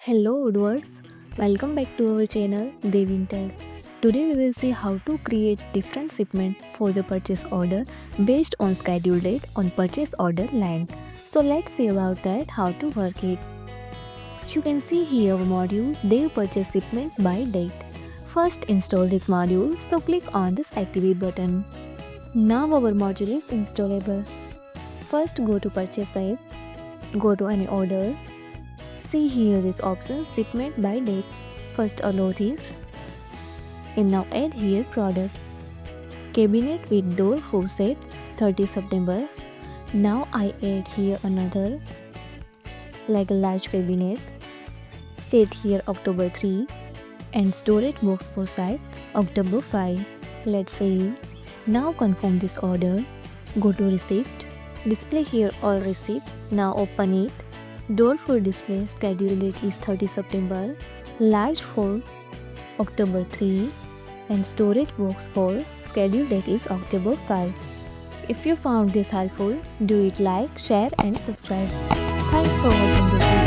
Hello Woodwards, welcome back to our channel Devintelle. Today we will see how to create different shipment for the purchase order based on schedule date on purchase order line. So let's see about that, how to work it. You can see here our module Dev Purchase Shipment by Date. First install this module, so click on this activate button. Now our module is installable. First go to purchase site, go to any order. See here this option shipment by date. First allow this and now add here product. Cabinet with door faucet 30 September. Now I add here another like a large cabinet. Set here October 3 and storage box for site October 5. Let's see. Now confirm this order. Go to receipt. Display here all receipt. Now open it. Door for display schedule date is 30 September, large for October 3 and storage box for schedule date is October 5. If you found this helpful, do it like, share and subscribe. Thanks for watching this video.